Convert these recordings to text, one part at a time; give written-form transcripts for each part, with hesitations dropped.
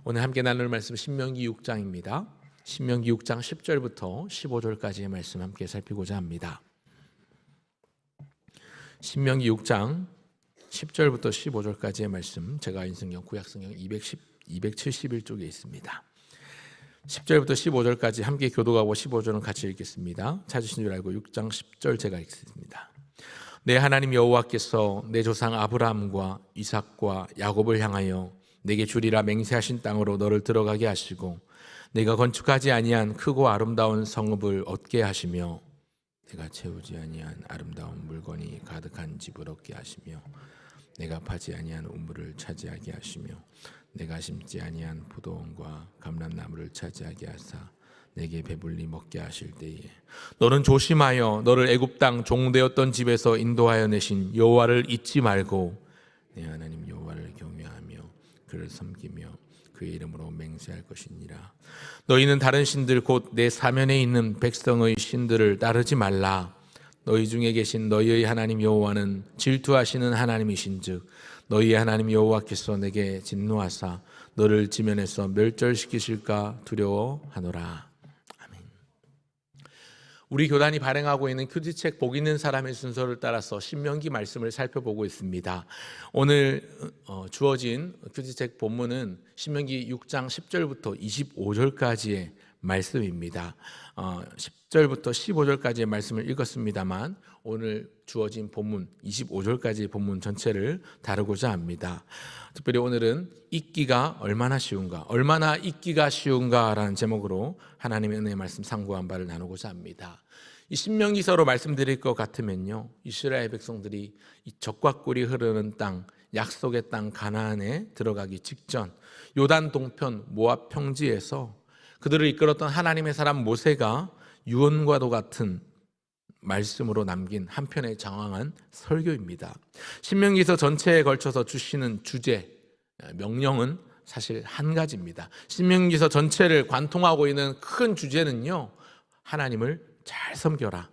오늘 함께 나눌 말씀 신명기 6장입니다. 신명기 6장 10절부터 15절까지의 말씀 함께 살피고자 합니다. 신명기 6장 10절부터 15절까지의 말씀, 제가 인성경 구약성경 271쪽에 있습니다. 10절부터 15절까지 함께 교독하고 15절은 같이 읽겠습니다. 찾으신 줄 알고 6장 10절 제가 읽습니다. 내 하나님 여호와께서 내 조상 아브라함과 이삭과 야곱을 향하여 내게 주리라 맹세하신 땅으로 너를 들어가게 하시고 내가 건축하지 아니한 크고 아름다운 성읍을 얻게 하시며 내가 채우지 아니한 아름다운 물건이 가득한 집을 얻게 하시며 내가 파지 아니한 우물을 차지하게 하시며 내가 심지 아니한 포도원과 감람나무를 차지하게 하사 내게 배불리 먹게 하실 때에 너는 조심하여 너를 애굽 땅 종되었던 집에서 인도하여 내신 여호와를 잊지 말고 내 하나님 여호와를 경외하며 그를 섬기며 그의 이름으로 맹세할 것이니라. 너희는 다른 신들 곧 내 사면에 있는 백성의 신들을 따르지 말라. 너희 중에 계신 너희의 하나님 여호와는 질투하시는 하나님이신즉 너희의 하나님 여호와께서 내게 진노하사 너를 지면에서 멸절시키실까 두려워하노라. 아멘. 우리 교단이 발행하고 있는 큐티책 복 있는 사람의 순서를 따라서 신명기 말씀을 살펴보고 있습니다. 오늘 주어진 큐티책 본문은 신명기 6장 10절부터 25절까지의 말씀입니다. 10절부터 15절까지의 말씀을 읽었습니다만 오늘 주어진 본문 25절까지의 본문 전체를 다루고자 합니다. 특별히 오늘은 잊기가 얼마나 쉬운가, 얼마나 잊기가 쉬운가라는 제목으로 하나님의 은혜의 말씀 상고한 바를 나누고자 합니다. 이 신명기서로 말씀드릴 것 같으면요, 이스라엘 백성들이 이 적과 꿀이 흐르는 땅, 약속의 땅 가나안에 들어가기 직전 요단 동편 모압 평지에서 그들을 이끌었던 하나님의 사람 모세가 유언과도 같은 말씀으로 남긴 한편의 장황한 설교입니다. 신명기서 전체에 걸쳐서 주시는 주제, 명령은 사실 한 가지입니다. 신명기서 전체를 관통하고 있는 큰 주제는요, 하나님을 잘 섬겨라,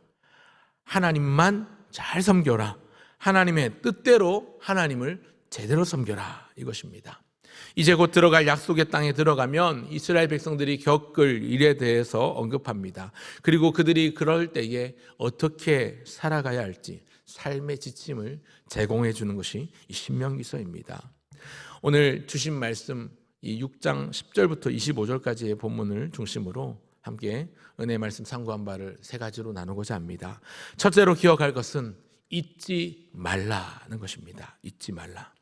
하나님만 잘 섬겨라, 하나님의 뜻대로 하나님을 제대로 섬겨라, 이것입니다. 이제 곧 들어갈 약속의 땅에 들어가면 이스라엘 백성들이 겪을 일에 대해서 언급합니다. 그리고 그들이 그럴 때에 어떻게 살아가야 할지 삶의 지침을 제공해 주는 것이 이 신명기서입니다. 오늘 주신 말씀 이 6장 10절부터 25절까지의 본문을 중심으로 함께 은혜의 말씀 상고한 바를 세 가지로 나누고자 합니다. 첫째로 기억할 것은 잊지 말라는 것입니다. 잊지 말라.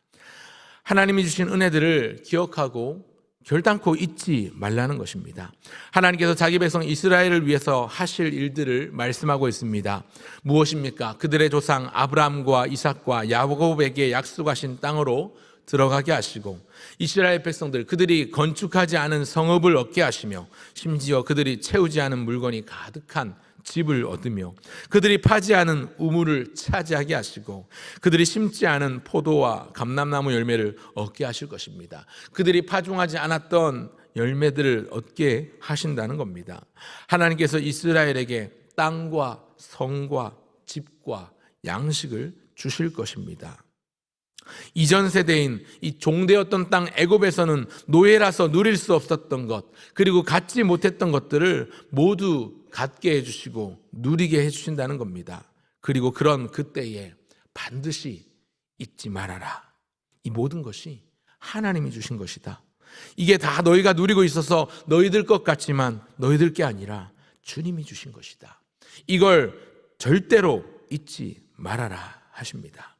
하나님이 주신 은혜들을 기억하고 결단코 잊지 말라는 것입니다. 하나님께서 자기 백성 이스라엘을 위해서 하실 일들을 말씀하고 있습니다. 무엇입니까? 그들의 조상 아브라함과 이삭과 야곱에게 약속하신 땅으로 들어가게 하시고 이스라엘 백성들, 그들이 건축하지 않은 성읍을 얻게 하시며 심지어 그들이 채우지 않은 물건이 가득한 집을 얻으며 그들이 파지 않은 우물을 차지하게 하시고 그들이 심지 않은 포도와 감람나무 열매를 얻게 하실 것입니다. 그들이 파종하지 않았던 열매들을 얻게 하신다는 겁니다. 하나님께서 이스라엘에게 땅과 성과 집과 양식을 주실 것입니다. 이전 세대인 이 종되었던 땅 애굽에서는 노예라서 누릴 수 없었던 것, 그리고 갖지 못했던 것들을 모두 갖게 해주시고 누리게 해주신다는 겁니다. 그리고 그런 그때에 반드시 잊지 말아라. 이 모든 것이 하나님이 주신 것이다. 이게 다 너희가 누리고 있어서 너희들 것 같지만 너희들 게 아니라 주님이 주신 것이다. 이걸 절대로 잊지 말아라 하십니다.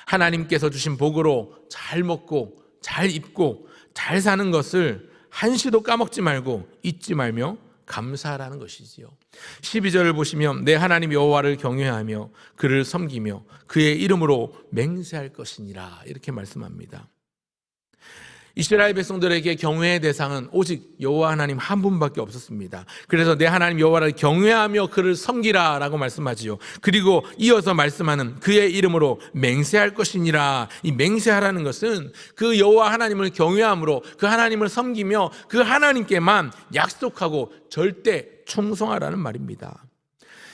하나님께서 주신 복으로 잘 먹고 잘 입고 잘 사는 것을 한시도 까먹지 말고 잊지 말며 감사하라는 것이지요. 12절을 보시면 내 하나님 여호와를 경외하며 그를 섬기며 그의 이름으로 맹세할 것이니라, 이렇게 말씀합니다. 이스라엘 백성들에게 경외의 대상은 오직 여호와 하나님 한 분밖에 없었습니다. 그래서 내 하나님 여호와를 경외하며 그를 섬기라 라고 말씀하지요. 그리고 이어서 말씀하는 그의 이름으로 맹세할 것이니라, 이 맹세하라는 것은 그 여호와 하나님을 경외함으로 그 하나님을 섬기며 그 하나님께만 약속하고 절대 충성하라는 말입니다.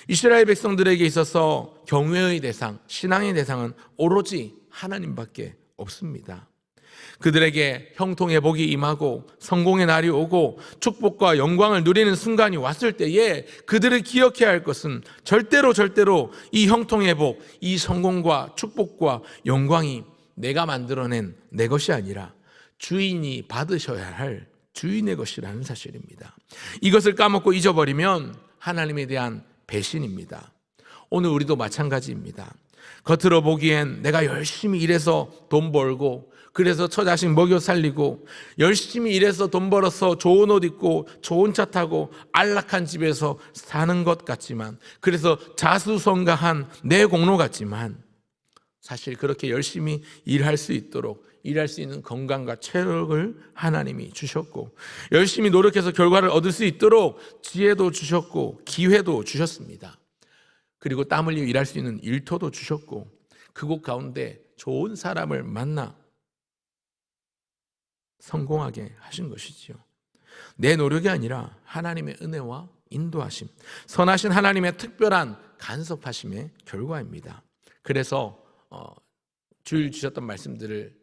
이스라엘 백성들에게 있어서 경외의 대상, 신앙의 대상은 오로지 하나님밖에 없습니다. 그들에게 형통의 복이 임하고 성공의 날이 오고 축복과 영광을 누리는 순간이 왔을 때에 그들을 기억해야 할 것은 절대로 이 형통의 복, 이 성공과 축복과 영광이 내가 만들어낸 내 것이 아니라 주인이 받으셔야 할 주인의 것이라는 사실입니다. 이것을 까먹고 잊어버리면 하나님에 대한 배신입니다. 오늘 우리도 마찬가지입니다. 겉으로 보기엔 내가 열심히 일해서 돈 벌고 그래서 처자식 먹여 살리고 열심히 일해서 돈 벌어서 좋은 옷 입고 좋은 차 타고 안락한 집에서 사는 것 같지만, 그래서 자수성가한 내 공로 같지만, 사실 그렇게 열심히 일할 수 있도록 일할 수 있는 건강과 체력을 하나님이 주셨고, 열심히 노력해서 결과를 얻을 수 있도록 지혜도 주셨고 기회도 주셨습니다. 그리고 땀 흘려 일할 수 있는 일터도 주셨고, 그곳 가운데 좋은 사람을 만나 성공하게 하신 것이지요. 내 노력이 아니라 하나님의 은혜와 인도하심, 선하신 하나님의 특별한 간섭하심의 결과입니다. 그래서 주일 주셨던 말씀들을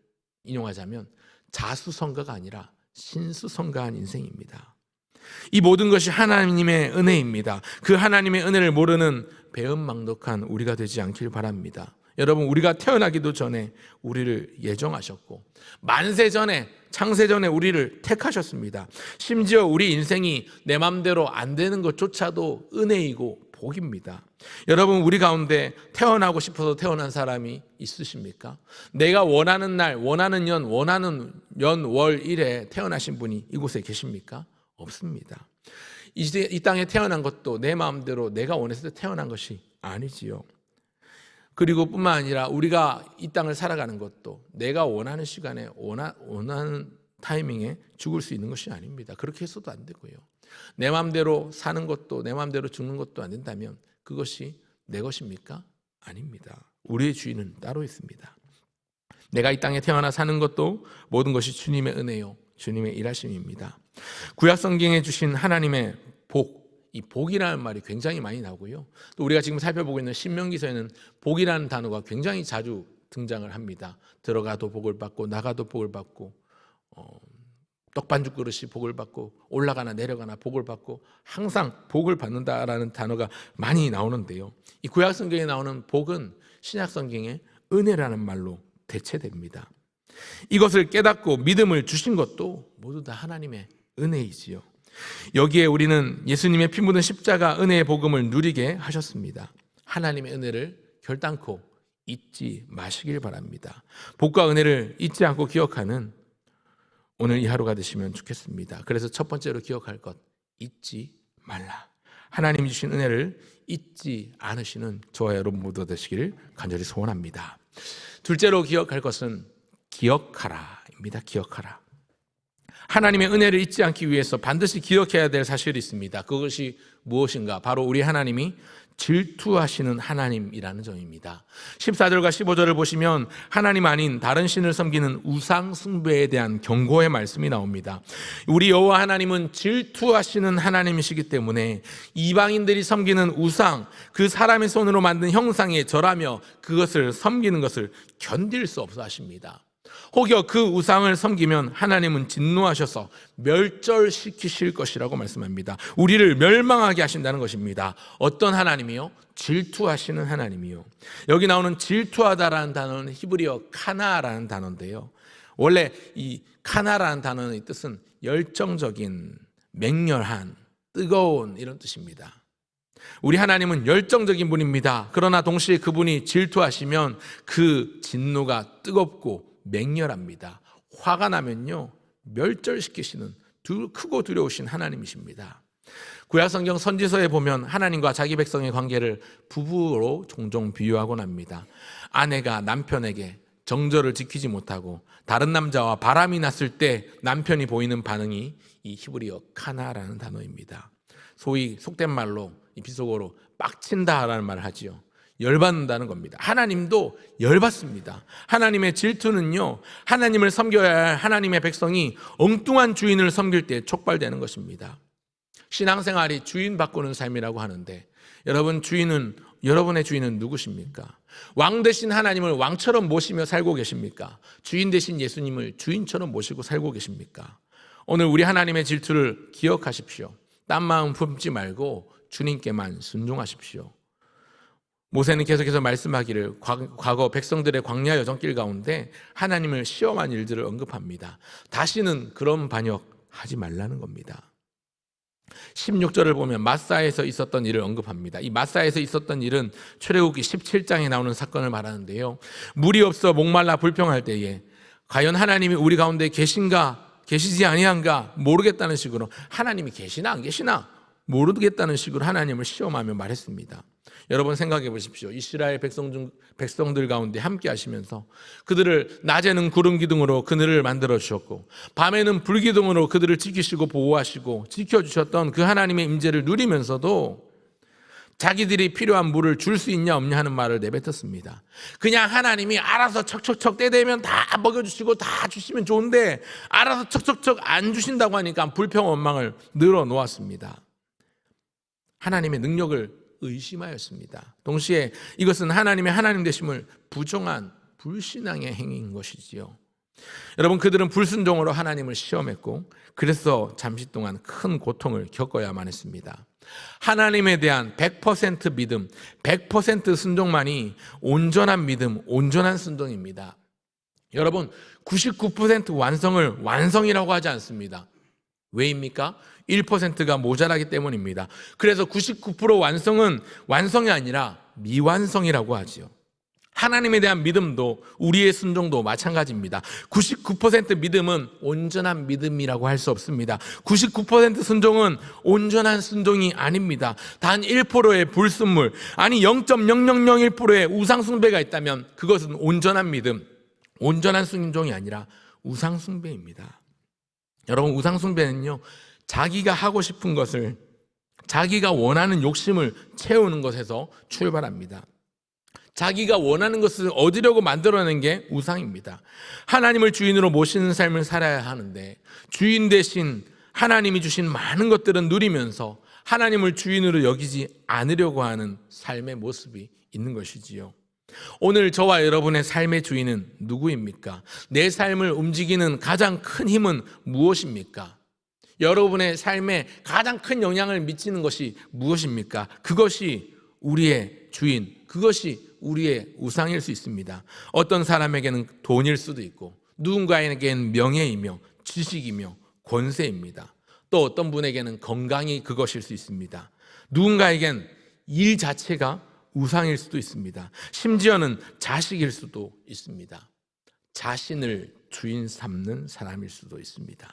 인용하자면 자수성가가 아니라 신수성가한 인생입니다. 이 모든 것이 하나님의 은혜입니다. 그 하나님의 은혜를 모르는 배은망덕한 우리가 되지 않길 바랍니다. 여러분, 우리가 태어나기도 전에 우리를 예정하셨고 만세 전에, 창세 전에 우리를 택하셨습니다. 심지어 우리 인생이 내 맘대로 안 되는 것조차도 은혜이고 복입니다. 여러분, 우리 가운데 태어나고 싶어서 태어난 사람이 있으십니까? 내가 원하는 날, 원하는 연, 월, 일에 태어나신 분이 이곳에 계십니까? 없습니다. 이 땅에 태어난 것도 내 마음대로 내가 원했을 때 태어난 것이 아니지요. 그리고 뿐만 아니라 우리가 이 땅을 살아가는 것도 내가 원하는 시간에 원하는 타이밍에 죽을 수 있는 것이 아닙니다. 그렇게 해서도 안 되고요. 내 마음대로 사는 것도 내 마음대로 죽는 것도 안 된다면 그것이 내 것입니까? 아닙니다. 우리의 주인은 따로 있습니다. 내가 이 땅에 태어나 사는 것도 모든 것이 주님의 은혜요, 주님의 일하심입니다. 구약 성경에 주신 하나님의 복, 이 복이라는 말이 굉장히 많이 나오고요. 또 우리가 지금 살펴보고 있는 신명기서에는 복이라는 단어가 굉장히 자주 등장을 합니다. 들어가도 복을 받고 나가도 복을 받고 떡반죽 그릇이 복을 받고 올라가나 내려가나 복을 받고 항상 복을 받는다라는 단어가 많이 나오는데요. 이 구약 성경에 나오는 복은 신약 성경의 은혜라는 말로 대체됩니다. 이것을 깨닫고 믿음을 주신 것도 모두 다 하나님의 은혜이지요. 여기에 우리는 예수님의 피 묻은 십자가 은혜의 복음을 누리게 하셨습니다. 하나님의 은혜를 결단코 잊지 마시길 바랍니다. 복과 은혜를 잊지 않고 기억하는 오늘 이 하루가 되시면 좋겠습니다. 그래서 첫 번째로 기억할 것, 잊지 말라. 하나님이 주신 은혜를 잊지 않으시는 저와 여러분 모두 되시기를 간절히 소원합니다. 둘째로 기억할 것은 기억하라입니다. 기억하라. 하나님의 은혜를 잊지 않기 위해서 반드시 기억해야 될 사실이 있습니다. 그것이 무엇인가? 바로 우리 하나님이 질투하시는 하나님이라는 점입니다. 14절과 15절을 보시면 하나님 아닌 다른 신을 섬기는 우상 숭배에 대한 경고의 말씀이 나옵니다. 우리 여호와 하나님은 질투하시는 하나님이시기 때문에 이방인들이 섬기는 우상, 그 사람의 손으로 만든 형상에 절하며 그것을 섬기는 것을 견딜 수 없어 하십니다. 혹여 그 우상을 섬기면 하나님은 진노하셔서 멸절시키실 것이라고 말씀합니다. 우리를 멸망하게 하신다는 것입니다. 어떤 하나님이요? 질투하시는 하나님이요. 여기 나오는 질투하다라는 단어는 히브리어 카나라는 단어인데요. 원래 이 카나라는 단어의 뜻은 열정적인, 맹렬한, 뜨거운 이런 뜻입니다. 우리 하나님은 열정적인 분입니다. 그러나 동시에 그분이 질투하시면 그 진노가 뜨겁고 맹렬합니다. 화가 나면요 멸절시키시는 크고 두려우신 하나님이십니다. 구약성경 선지서에 보면 하나님과 자기 백성의 관계를 부부로 종종 비유하곤 합니다. 아내가 남편에게 정절을 지키지 못하고 다른 남자와 바람이 났을 때 남편이 보이는 반응이 이 히브리어 카나라는 단어입니다. 소위 속된 말로 비속어로 빡친다라는 말을 하지요. 열받는다는 겁니다. 하나님도 열받습니다. 하나님의 질투는요, 하나님을 섬겨야 할 하나님의 백성이 엉뚱한 주인을 섬길 때 촉발되는 것입니다. 신앙생활이 주인 바꾸는 삶이라고 하는데, 여러분, 주인은 여러분의 주인은 누구십니까? 왕 대신 하나님을 왕처럼 모시며 살고 계십니까? 주인 대신 예수님을 주인처럼 모시고 살고 계십니까? 오늘 우리 하나님의 질투를 기억하십시오. 딴 마음 품지 말고 주님께만 순종하십시오. 모세는 계속해서 말씀하기를 과거 백성들의 광야 여정길 가운데 하나님을 시험한 일들을 언급합니다. 다시는 그런 반역하지 말라는 겁니다. 16절을 보면 마사에서 있었던 일을 언급합니다. 이 마사에서 있었던 일은 출애굽기 17장에 나오는 사건을 말하는데요. 물이 없어 목말라 불평할 때에 과연 하나님이 우리 가운데 계신가 계시지 아니한가 모르겠다는 식으로 하나님이 계시나 안 계시나 모르겠다는 식으로 하나님을 시험하며 말했습니다. 여러분 생각해 보십시오. 이스라엘 백성들 가운데 함께 하시면서 그들을 낮에는 구름 기둥으로 그늘을 만들어 주셨고 밤에는 불 기둥으로 그들을 지키시고 보호하시고 지켜주셨던 그 하나님의 임재를 누리면서도 자기들이 필요한 물을 줄 수 있냐 없냐 하는 말을 내뱉었습니다. 그냥 하나님이 알아서 척척척 때 되면 다 먹여주시고 다 주시면 좋은데 알아서 척척척 안 주신다고 하니까 불평 원망을 늘어놓았습니다. 하나님의 능력을 의심하였습니다. 동시에 이것은 하나님의 하나님 되심을 부정한 불신앙의 행위인 것이지요. 여러분 그들은 불순종으로 하나님을 시험했고 그래서 잠시 동안 큰 고통을 겪어야만 했습니다. 하나님에 대한 100% 믿음, 100% 순종만이 온전한 믿음, 온전한 순종입니다. 여러분 99% 완성을 완성이라고 하지 않습니다. 왜입니까? 1%가 모자라기 때문입니다. 그래서 99% 완성은 완성이 아니라 미완성이라고 하지요. 하나님에 대한 믿음도 우리의 순종도 마찬가지입니다. 99% 믿음은 온전한 믿음이라고 할 수 없습니다. 99% 순종은 온전한 순종이 아닙니다. 단 1%의 불순물, 아니 0.0001%의 우상숭배가 있다면 그것은 온전한 믿음, 온전한 순종이 아니라 우상숭배입니다. 여러분 우상숭배는요 자기가 하고 싶은 것을 자기가 원하는 욕심을 채우는 것에서 출발합니다. 자기가 원하는 것을 얻으려고 만들어낸 게 우상입니다. 하나님을 주인으로 모시는 삶을 살아야 하는데 주인 대신 하나님이 주신 많은 것들은 누리면서 하나님을 주인으로 여기지 않으려고 하는 삶의 모습이 있는 것이지요. 오늘 저와 여러분의 삶의 주인은 누구입니까? 내 삶을 움직이는 가장 큰 힘은 무엇입니까? 여러분의 삶에 가장 큰 영향을 미치는 것이 무엇입니까? 그것이 우리의 주인, 그것이 우리의 우상일 수 있습니다. 어떤 사람에게는 돈일 수도 있고 누군가에게는 명예이며 지식이며 권세입니다. 또 어떤 분에게는 건강이 그것일 수 있습니다. 누군가에겐 일 자체가 우상일 수도 있습니다. 심지어는 자식일 수도 있습니다. 자신을 주인 삼는 사람일 수도 있습니다.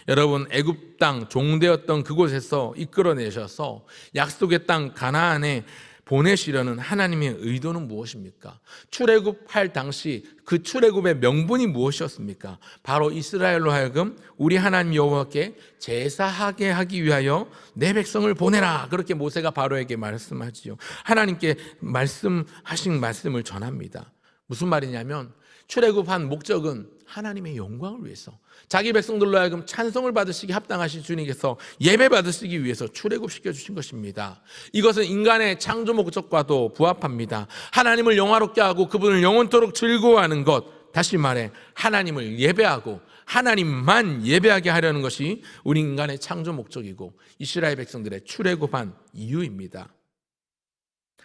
여러분 애굽 땅 종되었던 그곳에서 이끌어내셔서 약속의 땅 가나안에 보내시려는 하나님의 의도는 무엇입니까? 출애굽할 당시 그 출애굽의 명분이 무엇이었습니까? 바로 이스라엘로 하여금 우리 하나님 여호와께 제사하게 하기 위하여 내 백성을 보내라. 그렇게 모세가 바로에게 말씀하지요. 하나님께 말씀하신 말씀을 전합니다. 무슨 말이냐면 출애굽한 목적은 하나님의 영광을 위해서 자기 백성들로 하여금 찬송을 받으시기 합당하신 주님께서 예배 받으시기 위해서 출애굽시켜 주신 것입니다. 이것은 인간의 창조 목적과도 부합합니다. 하나님을 영화롭게 하고 그분을 영원토록 즐거워하는 것, 다시 말해 하나님을 예배하고 하나님만 예배하게 하려는 것이 우리 인간의 창조 목적이고 이스라엘 백성들의 출애굽한 이유입니다.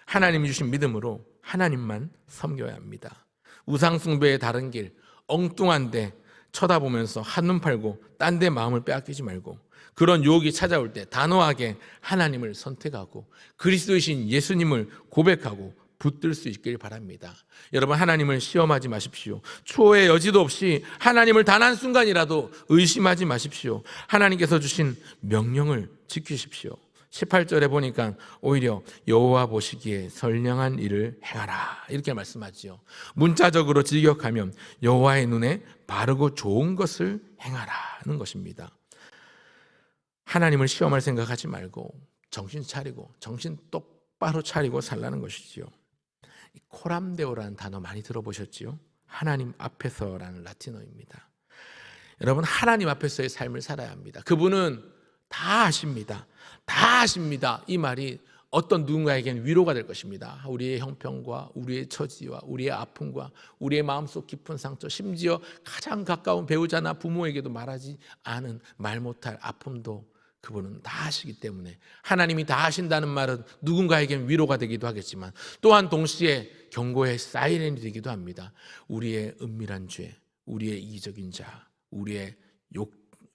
하나님이 주신 믿음으로 하나님만 섬겨야 합니다. 우상숭배의 다른 길, 엉뚱한데 쳐다보면서 한눈 팔고 딴 데 마음을 빼앗기지 말고 그런 유혹이 찾아올 때 단호하게 하나님을 선택하고 그리스도이신 예수님을 고백하고 붙들 수 있길 바랍니다. 여러분 하나님을 시험하지 마십시오. 추호의 여지도 없이 하나님을 단 한순간이라도 의심하지 마십시오. 하나님께서 주신 명령을 지키십시오. 18절에 보니까 오히려 여호와 보시기에 선량한 일을 행하라 이렇게 말씀하지요. 문자적으로 직역하면 여호와의 눈에 바르고 좋은 것을 행하라는 것입니다. 하나님을 시험할 생각하지 말고 정신 차리고 정신 똑바로 차리고 살라는 것이지요. 코람데오라는 단어 많이 들어보셨지요? 하나님 앞에서라는 라틴어입니다. 여러분 하나님 앞에서의 삶을 살아야 합니다. 그분은 다 아십니다. 다 아십니다. 이 말이 어떤 누군가에게는 위로가 될 것입니다. 우리의 형편과 우리의 처지와 우리의 아픔과 우리의 마음속 깊은 상처, 심지어 가장 가까운 배우자나 부모에게도 말하지 않은 말 못할 아픔도 그분은 다 하시기 때문에 하나님이 다 하신다는 말은 누군가에게는 위로가 되기도 하겠지만 또한 동시에 경고의 사이렌이 되기도 합니다. 우리의 은밀한 죄, 우리의 이기적인 자, 우리의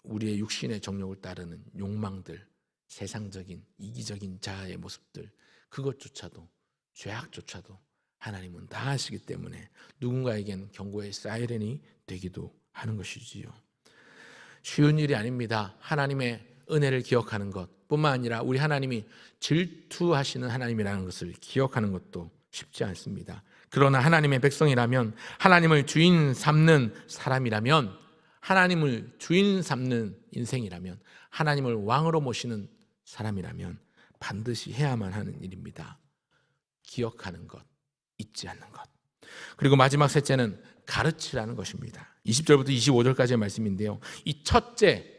육신의 정욕을 따르는 욕망들, 세상적인 이기적인 자아의 모습들, 그것조차도, 죄악조차도 하나님은 다 하시기 때문에 누군가에게는 경고의 사이렌이 되기도 하는 것이지요. 쉬운 일이 아닙니다. 하나님의 은혜를 기억하는 것 뿐만 아니라 우리 하나님이 질투하시는 하나님이라는 것을 기억하는 것도 쉽지 않습니다. 그러나 하나님의 백성이라면, 하나님을 주인 삼는 사람이라면, 하나님을 주인 삼는 인생이라면, 하나님을 왕으로 모시는 사람이라면 반드시 해야만 하는 일입니다. 기억하는 것, 잊지 않는 것. 그리고 마지막 셋째는 가르치라는 것입니다. 20절부터 25절까지의 말씀인데요, 이 첫째,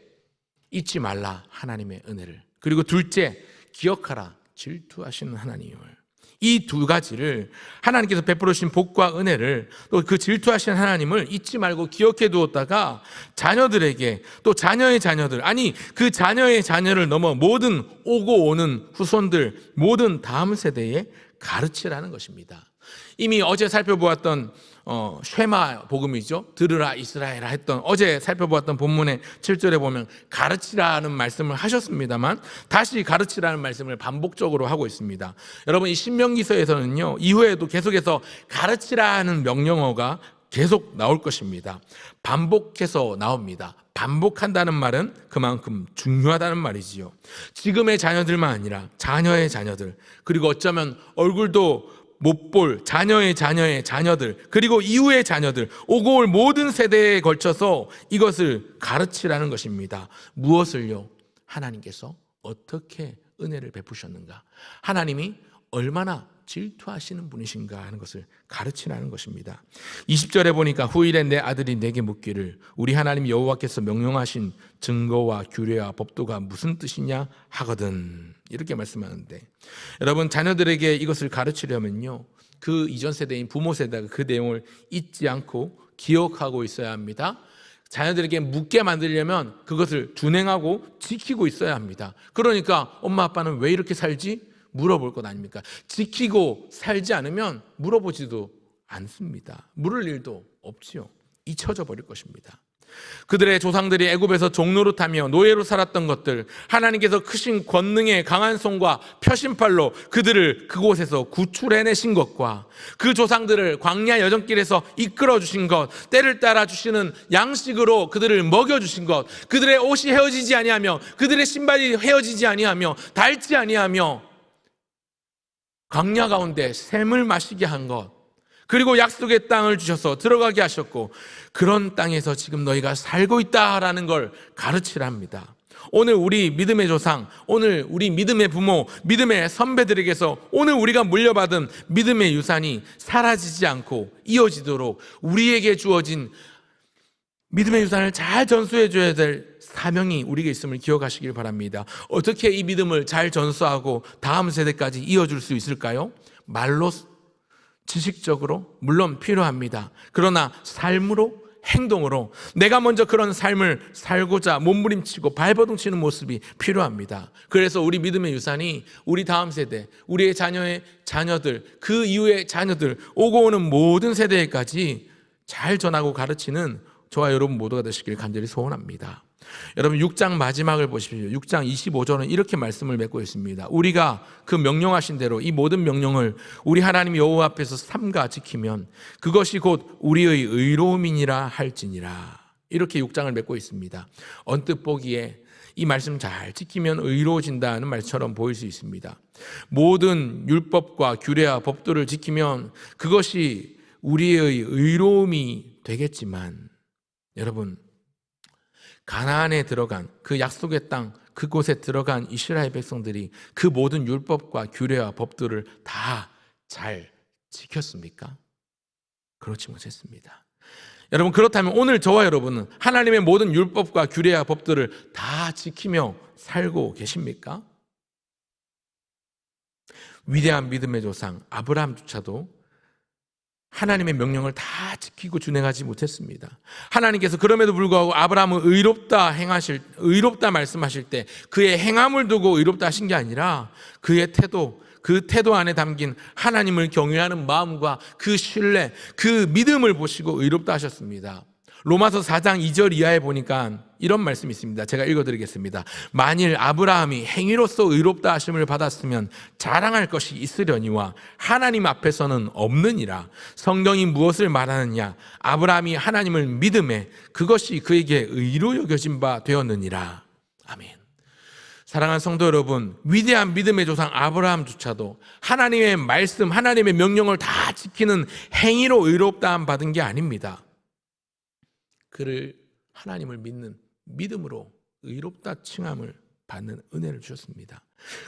잊지 말라 하나님의 은혜를, 그리고 둘째, 기억하라 질투하시는 하나님을, 이 두 가지를 하나님께서 베풀어 주신 복과 은혜를, 또 그 질투하시는 하나님을 잊지 말고 기억해 두었다가 자녀들에게, 또 자녀의 자녀들, 아니 그 자녀의 자녀를 넘어 모든 오고 오는 후손들, 모든 다음 세대에 가르치라는 것입니다. 이미 어제 살펴보았던 쉐마 복음이죠. 들으라 이스라엘아 했던, 어제 살펴보았던 본문의 7절에 보면 가르치라는 말씀을 하셨습니다만 다시 가르치라는 말씀을 반복적으로 하고 있습니다. 여러분, 이 신명기서에서는요, 이후에도 계속해서 가르치라는 명령어가 계속 나올 것입니다. 반복해서 나옵니다. 반복한다는 말은 그만큼 중요하다는 말이지요. 지금의 자녀들만 아니라 자녀의 자녀들, 그리고 어쩌면 얼굴도 못 볼 자녀의 자녀의 자녀들, 그리고 이후의 자녀들, 오고 올 모든 세대에 걸쳐서 이것을 가르치라는 것입니다. 무엇을요? 하나님께서 어떻게 은혜를 베푸셨는가, 하나님이 얼마나 질투하시는 분이신가 하는 것을 가르치라는 것입니다. 20절에 보니까 후일에 내 아들이 내게 묻기를 우리 하나님 여호와께서 명령하신 증거와 규례와 법도가 무슨 뜻이냐 하거든, 이렇게 말씀하는데, 여러분, 자녀들에게 이것을 가르치려면요, 그 이전 세대인 부모 세대가 그 내용을 잊지 않고 기억하고 있어야 합니다. 자녀들에게 묻게 만들려면 그것을 준행하고 지키고 있어야 합니다. 그러니까 엄마 아빠는 왜 이렇게 살지? 물어볼 것 아닙니까? 지키고 살지 않으면 물어보지도 않습니다. 물을 일도 없지요. 잊혀져 버릴 것입니다. 그들의 조상들이 애굽에서 종노릇하며 노예로 살았던 것들, 하나님께서 크신 권능의 강한 손과 표심팔로 그들을 그곳에서 구출해내신 것과 그 조상들을 광야 여정길에서 이끌어 주신 것, 때를 따라 주시는 양식으로 그들을 먹여주신 것, 그들의 옷이 헤어지지 아니하며 그들의 신발이 헤어지지 아니하며 닳지 아니하며 광야 가운데 샘을 마시게 한 것, 그리고 약속의 땅을 주셔서 들어가게 하셨고 그런 땅에서 지금 너희가 살고 있다라는 걸 가르치랍니다. 오늘 우리 믿음의 조상, 오늘 우리 믿음의 부모, 믿음의 선배들에게서 오늘 우리가 물려받은 믿음의 유산이 사라지지 않고 이어지도록 우리에게 주어진 믿음의 유산을 잘 전수해 줘야 될 사명이 우리에게 있음을 기억하시길 바랍니다. 어떻게 이 믿음을 잘 전수하고 다음 세대까지 이어줄 수 있을까요? 말로, 지식적으로 물론 필요합니다. 그러나 삶으로, 행동으로 내가 먼저 그런 삶을 살고자 몸부림치고 발버둥치는 모습이 필요합니다. 그래서 우리 믿음의 유산이 우리 다음 세대, 우리의 자녀의 자녀들, 그 이후의 자녀들, 오고 오는 모든 세대까지 잘 전하고 가르치는 저와 여러분 모두가 되시길 간절히 소원합니다. 여러분, 6장 마지막을 보십시오. 6장 25절은 이렇게 말씀을 맺고 있습니다. 우리가 그 명령하신 대로 이 모든 명령을 우리 하나님 여호와 앞에서 삼가 지키면 그것이 곧 우리의 의로움이니라 할지니라. 이렇게 6장을 맺고 있습니다. 언뜻 보기에 이 말씀 잘 지키면 의로워진다는 말처럼 보일 수 있습니다. 모든 율법과 규례와 법도를 지키면 그것이 우리의 의로움이 되겠지만, 여러분, 가나안에 들어간 그 약속의 땅, 그곳에 들어간 이스라엘 백성들이 그 모든 율법과 규례와 법들을 다 잘 지켰습니까? 그렇지 못했습니다. 여러분, 그렇다면 오늘 저와 여러분은 하나님의 모든 율법과 규례와 법들을 다 지키며 살고 계십니까? 위대한 믿음의 조상 아브라함조차도 하나님의 명령을 다 지키고 준행하지 못했습니다. 하나님께서 그럼에도 불구하고 아브라함은 의롭다 말씀하실 때 그의 행함을 두고 의롭다 하신 게 아니라 그의 태도, 그 태도 안에 담긴 하나님을 경외하는 마음과 그 신뢰, 그 믿음을 보시고 의롭다 하셨습니다. 로마서 4장 2절 이하에 보니까 이런 말씀이 있습니다. 제가 읽어드리겠습니다. 만일 아브라함이 행위로서 의롭다 하심을 받았으면 자랑할 것이 있으려니와 하나님 앞에서는 없느니라. 성경이 무엇을 말하느냐? 아브라함이 하나님을 믿음에 그것이 그에게 의로 여겨진 바 되었느니라. 아멘. 사랑하는 성도 여러분, 위대한 믿음의 조상 아브라함조차도 하나님의 말씀, 하나님의 명령을 다 지키는 행위로 의롭다함 받은 게 아닙니다. 그를 하나님을 믿는 믿음으로 의롭다 칭함을 받는 은혜를 주셨습니다.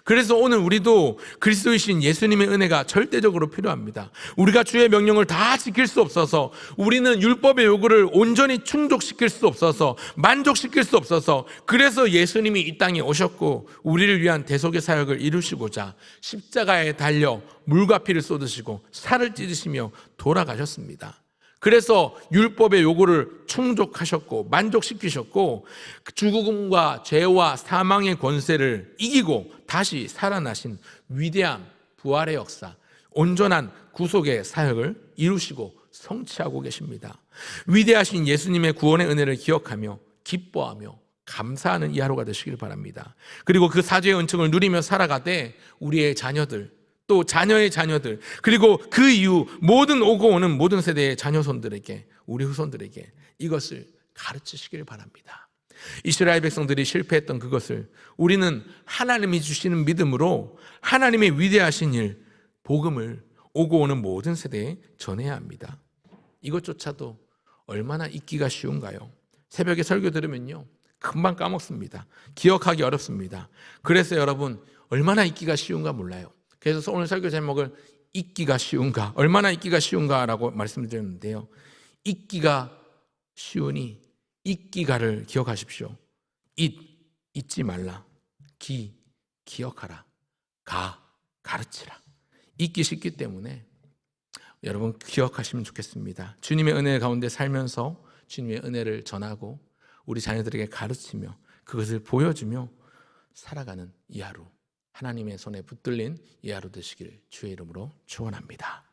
그래서 오늘 우리도 그리스도이신 예수님의 은혜가 절대적으로 필요합니다. 우리가 주의 명령을 다 지킬 수 없어서, 우리는 율법의 요구를 온전히 충족시킬 수 없어서, 만족시킬 수 없어서, 그래서 예수님이 이 땅에 오셨고 우리를 위한 대속의 사역을 이루시고자 십자가에 달려 물과 피를 쏟으시고 살을 찢으시며 돌아가셨습니다. 그래서 율법의 요구를 충족하셨고 만족시키셨고 죽음과 죄와 사망의 권세를 이기고 다시 살아나신 위대한 부활의 역사, 온전한 구속의 사역을 이루시고 성취하고 계십니다. 위대하신 예수님의 구원의 은혜를 기억하며 기뻐하며 감사하는 이 하루가 되시길 바랍니다. 그리고 그 사죄의 은총을 누리며 살아가되 우리의 자녀들, 또 자녀의 자녀들, 그리고 그 이후 모든 오고 오는 모든 세대의 자녀손들에게, 우리 후손들에게 이것을 가르치시길 바랍니다. 이스라엘 백성들이 실패했던 그것을 우리는 하나님이 주시는 믿음으로 하나님의 위대하신 일, 복음을 오고 오는 모든 세대에 전해야 합니다. 이것조차도 얼마나 잊기가 쉬운가요? 새벽에 설교 들으면요, 금방 까먹습니다. 기억하기 어렵습니다. 그래서 여러분, 얼마나 잊기가 쉬운가 몰라요. 그래서 오늘 설교 제목을 잊기가 쉬운가, 얼마나 잊기가 쉬운가라고 말씀드렸는데요. 잊기가 쉬우니 잊기가를 기억하십시오. 잊지 말라. 기억하라. 가르치라. 잊기 쉽기 때문에 여러분 기억하시면 좋겠습니다. 주님의 은혜 가운데 살면서 주님의 은혜를 전하고 우리 자녀들에게 가르치며 그것을 보여주며 살아가는 이 하루, 하나님의 손에 붙들린 이 하루 되시길 주의 이름으로 축원합니다.